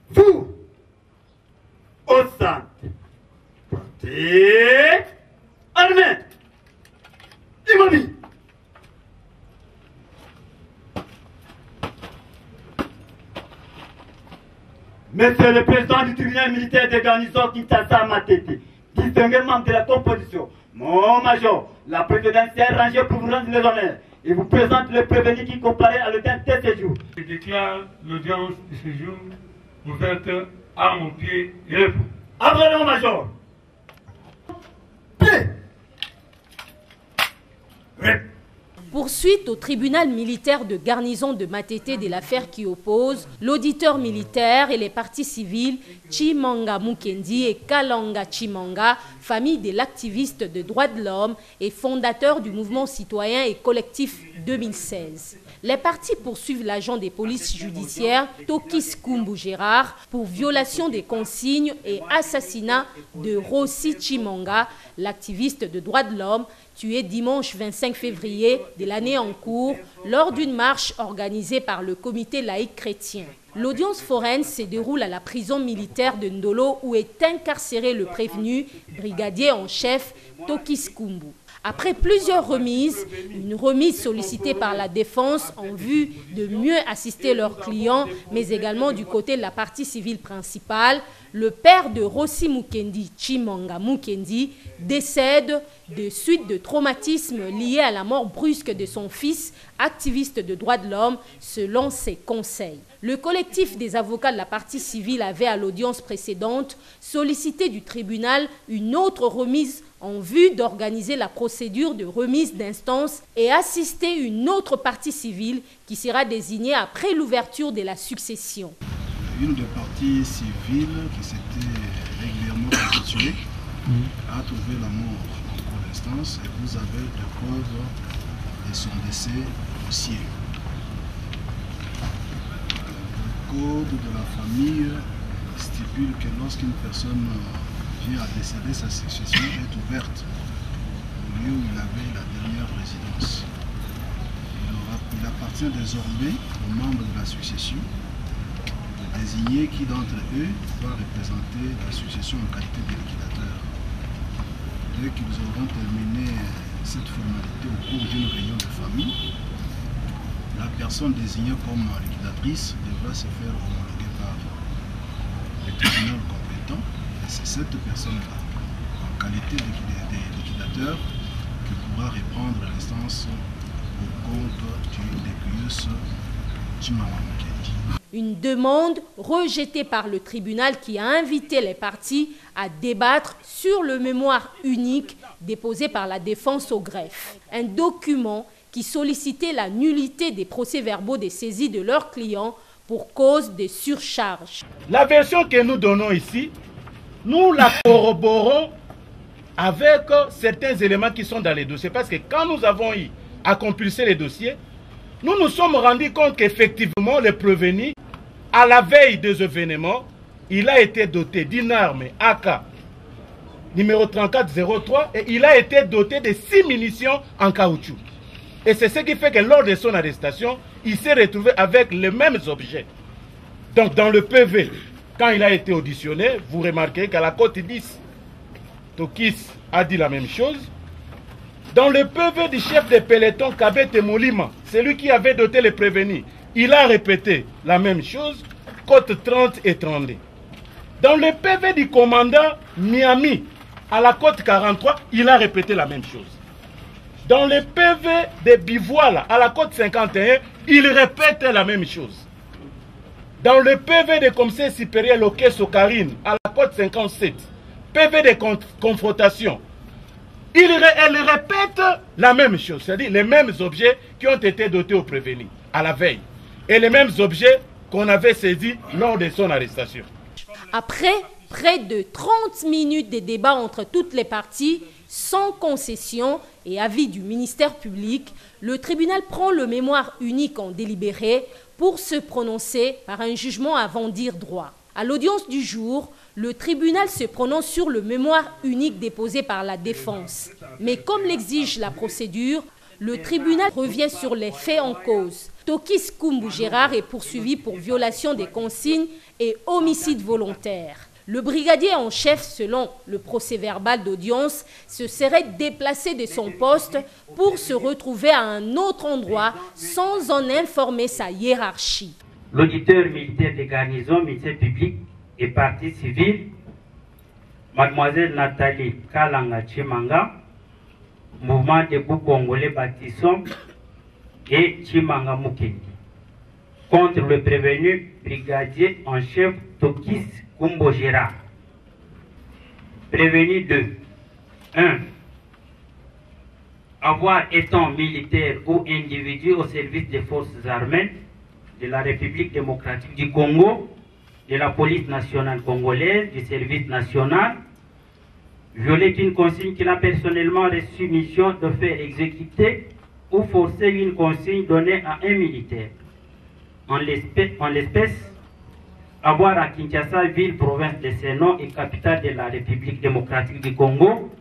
Vous, au centre, portez, armée, immobile. Monsieur le président du tribunal militaire de garnison Kinshasa Matete, distingué membre de la composition, mon major, la présidence est rangée pour vous rendre les honneurs et vous présente le prévenu qui comparait à l'audience de séjour. Je déclare l'audience de séjour ouverte à mon pied et l'épaule. Après mon major. Poursuite au tribunal militaire de garnison de Matete de l'affaire qui oppose l'auditeur militaire et les parties civiles Chimanga Mukendi et Kalanga Chimanga, famille de l'activiste de droits de l'homme et fondateur du mouvement citoyen et collectif 2016. Les parties poursuivent l'agent des polices judiciaires Tokis Kumbu Gérard pour violation des consignes et assassinat de Rossi Chimanga, l'activiste de droits de l'homme, tué dimanche 25 février de l'année en cours lors d'une marche organisée par le comité laïque chrétien. L'audience foraine se déroule à la prison militaire de Ndolo où est incarcéré le prévenu, brigadier en chef Tokis Kumbu. Après plusieurs remises, une remise sollicitée par la défense en vue de mieux assister leurs clients, mais également du côté de la partie civile principale, le père de Rossi Mukendi, Chimanga Mukendi, décède de suite de traumatismes liés à la mort brusque de son fils, activiste de droits de l'homme, selon ses conseils. Le collectif des avocats de la partie civile avait à l'audience précédente sollicité du tribunal une autre remise en vue d'organiser la procédure de remise d'instance et assister une autre partie civile qui sera désignée après l'ouverture de la succession. Une des parties civiles qui s'était régulièrement constituée a trouvé la mort en cours d'instance et vous avez des preuves de son décès au dossier. Le code de la famille stipule que lorsqu'une personne vient à décéder, sa succession est ouverte au lieu où il avait la dernière résidence. Il appartient désormais aux membres de la succession de désigner qui d'entre eux va représenter la succession en qualité de liquidateur. Dès qu'ils auront terminé cette formalité au cours d'une réunion de famille, la personne désignée comme liquidatrice devra se faire homologuer par le tribunal compétent. Et c'est cette personne-là, en qualité de liquidateur, qui pourra reprendre l'instance au compte du décueilleuse Chimanga Mukendi. Une demande rejetée par le tribunal qui a invité les parties à débattre sur le mémoire unique déposé par la défense au greffe. Un document qui sollicitait la nullité des procès-verbaux des saisies de leurs clients pour cause de surcharge. La version que nous donnons ici, nous la corroborons avec certains éléments qui sont dans les dossiers. Parce que quand nous avons eu à compulser les dossiers, nous nous sommes rendus compte qu'effectivement, le prévenu, à la veille des événements, il a été doté d'une arme AK numéro 3403 et il a été doté de 6 munitions en caoutchouc. Et c'est ce qui fait que lors de son arrestation, il s'est retrouvé avec les mêmes objets. Donc dans le PV, quand il a été auditionné, vous remarquez qu'à la côte 10, Tokis a dit la même chose. Dans le PV du chef de peloton Kabete Molima, celui qui avait doté les prévenus, il a répété la même chose, côte 30 et 32. Dans le PV du commandant Miami, à la côte 43, il a répété la même chose. Dans le PV de Bivoila, à la côte 51, il répète la même chose. Dans le PV de commissaire supérieur Loké Sokarine, à la côte 57, PV de confrontation, elle répète la même chose, c'est-à-dire les mêmes objets qui ont été dotés au prévenu à la veille et les mêmes objets qu'on avait saisis lors de son arrestation. Après près de 30 minutes de débat entre toutes les parties, sans concession et avis du ministère public, le tribunal prend le mémoire unique en délibéré pour se prononcer par un jugement avant dire droit. À l'audience du jour, le tribunal se prononce sur le mémoire unique déposé par la défense. Mais comme l'exige la procédure, le tribunal revient sur les faits en cause. Tokis Kumbu Gérard est poursuivi pour violation des consignes et homicide volontaire. Le brigadier en chef, selon le procès-verbal d'audience, se serait déplacé de son poste pour se retrouver à un autre endroit sans en informer sa hiérarchie. L'auditeur militaire des garnisons, ministère public et partie civile, Mademoiselle Nathalie Kalanga Chimanga, mouvement debout congolais Bâtissons et Chimanga Mukendi, contre le prévenu brigadier en chef Tokis Kumbu Gérard. Prévenu de 1. Avoir étant militaire ou individu au service des forces armées de la République démocratique du Congo, de la police nationale congolaise, du service national, violer une consigne qu'il a personnellement reçu mission de faire exécuter ou forcer une consigne donnée à un militaire. En l'espèce, avoir à Kinshasa, ville, province de Sénon et capitale de la République démocratique du Congo,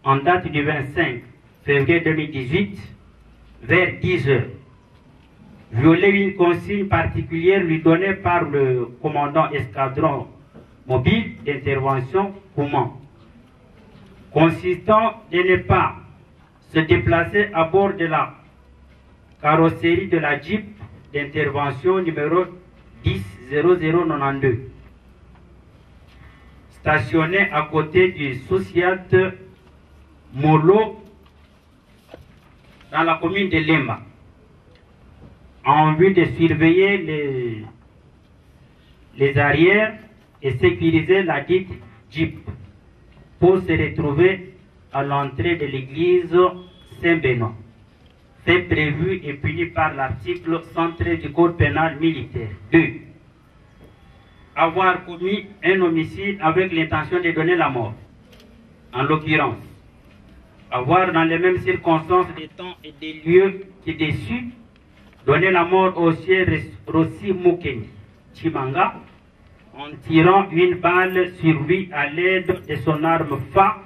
en date du 25 février 2018, vers 10 heures. Violer une consigne particulière lui donnée par le commandant escadron mobile d'intervention Kouman, consistant de ne pas se déplacer à bord de la carrosserie de la Jeep d'intervention numéro 100092, stationné à côté du Sociat Molo dans la commune de Lemba, en vue de surveiller les arrières et sécuriser la dite Jeep pour se retrouver à l'entrée de l'église Saint-Benoît, fait prévu et puni par l'article 113 du Code pénal militaire. 2. Avoir commis un homicide avec l'intention de donner la mort. En l'occurrence, avoir dans les mêmes circonstances des temps et des lieux qui dessus donné la mort au sieur Rossi Mukendi Chimanga en tirant une balle sur lui à l'aide de son arme FA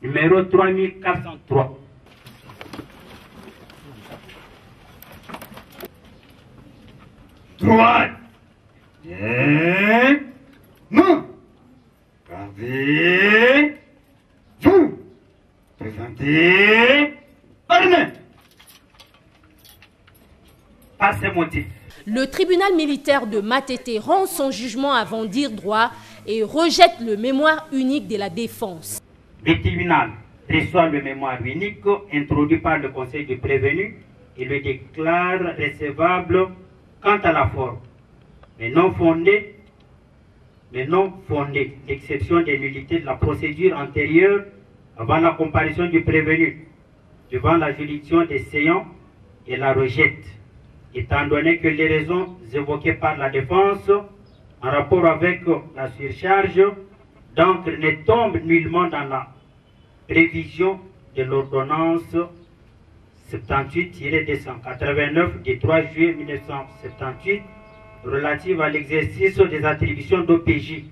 numéro 3403. Droite. Non. Gardez. Vous. Présentez. Armée. Par ces motifs, le tribunal militaire de Matete rend son jugement avant dire droit et rejette le mémoire unique de la défense. Le tribunal reçoit le mémoire unique introduit par le conseil du prévenu et le déclare recevable quant à la forme, mais non fondé, l'exception des nullités de la procédure antérieure avant la comparution du prévenu devant la juridiction des séants et la rejette, étant donné que les raisons évoquées par la défense en rapport avec la surcharge d'encre ne tombent nullement dans la prévision de l'ordonnance 78-289 du 3 juillet 1978 relative à l'exercice des attributions d'OPJ,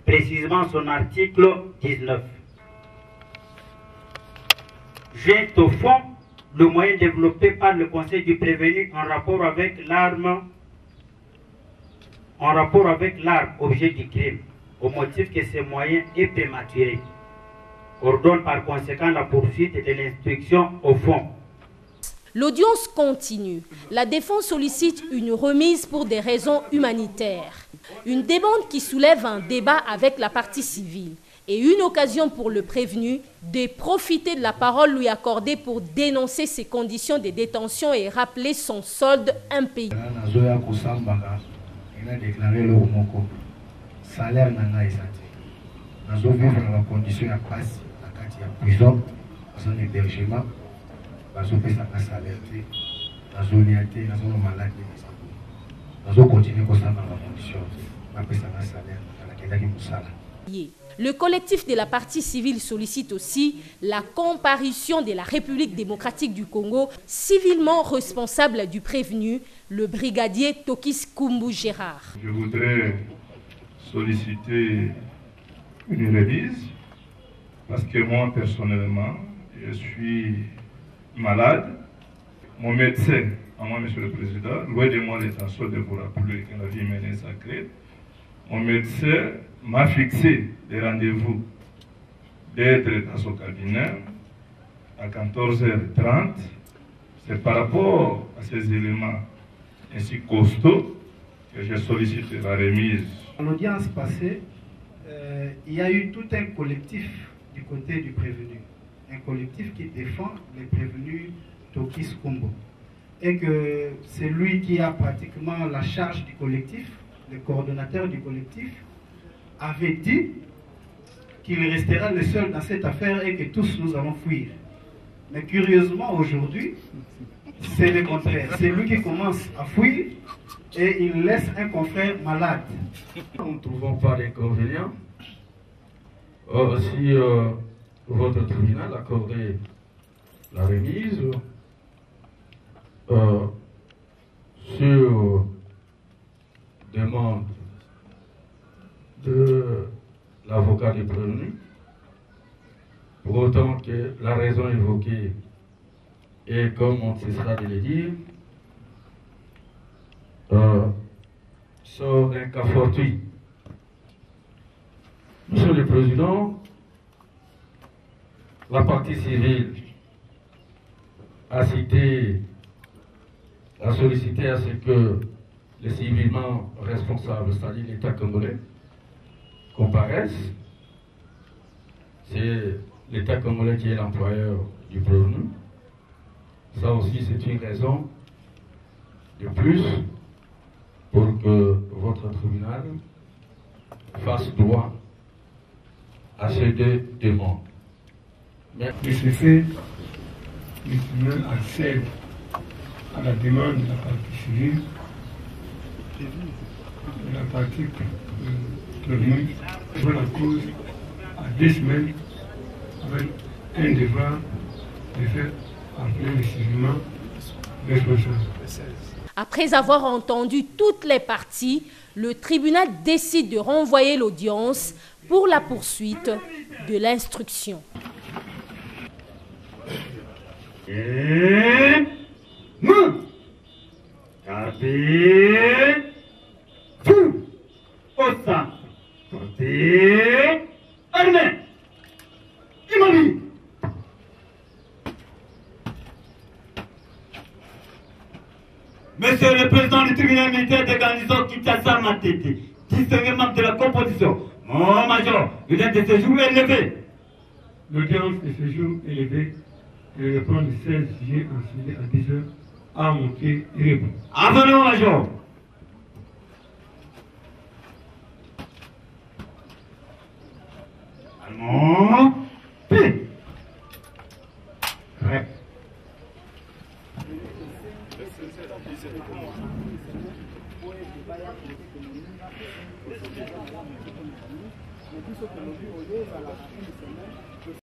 précisément son article 19. Jette au fond le moyen développé par le conseil du prévenu en rapport avec l'arme objet du crime, au motif que ce moyen est prématuré. Ordonne par conséquent la poursuite de l'instruction au fond. L'audience continue. La défense sollicite une remise pour des raisons humanitaires. Une demande qui soulève un débat avec la partie civile et une occasion pour le prévenu de profiter de la parole lui accordée pour dénoncer ses conditions de détention et rappeler son solde impayé. Salaire n'a été nous vivons dans la condition à passe, à la prison, dans un hébergement, dans un salaire, dans une unité, dans une maladie, dans un continuer comme ça dans la condition, dans un salaire, dans laquelle nous salaire. Le collectif de la partie civile sollicite aussi la comparution de la République démocratique du Congo, civilement responsable du prévenu, le brigadier Tokis Kumbu Gérard. Je voudrais solliciter une remise parce que moi personnellement je suis malade mon médecin, à moi, Monsieur le Président, loin de moi l'intention de vous rappeler que la vie humaine est sacrée, mon médecin m'a fixé des rendez-vous d'être dans son cabinet à 14h30. C'est par rapport à ces éléments ainsi costauds que j'ai sollicité la remise. À l'audience passée, il y a eu tout un collectif du côté du prévenu. Un collectif qui défend les prévenus Tokis Kombo. Et que c'est lui qui a pratiquement la charge du collectif, le coordonnateur du collectif, avait dit qu'il restera le seul dans cette affaire et que tous nous allons fuir. Mais curieusement, aujourd'hui, c'est le contraire. C'est lui qui commence à fuir et il laisse un confrère malade. Nous ne trouvons pas d'inconvénient. Si votre tribunal accordait la remise sur demande de l'avocat des prévenus, pour autant que la raison évoquée est, comme on cessera de le dire, sort d'un cas fortuit. Monsieur le Président, la partie civile a sollicité à ce que les civilement responsables, c'est-à-dire l'État congolais, comparaissent. C'est l'État congolais qui est l'employeur du prévenu. Ça aussi, c'est une raison de plus pour que votre tribunal fasse droit à ces deux demandes. De ce fait, le tribunal accède à la demande de la partie civile, de la partie prévenue, pour la cause à 2 semaines, avec un devoir de faire appeler le civilement responsable. Après avoir entendu toutes les parties, le tribunal décide de renvoyer l'audience pour la poursuite de l'instruction. Monsieur le Président du tribunal militaire de garnison Kinshasa Matete, distingué membre de la composition, mon major, l'audience de séjour est levée. L'audience de séjour est levée et reprend le 16 juillet à 10h à monter et répond. Avenez, mon major. Allemand, P. Prêt.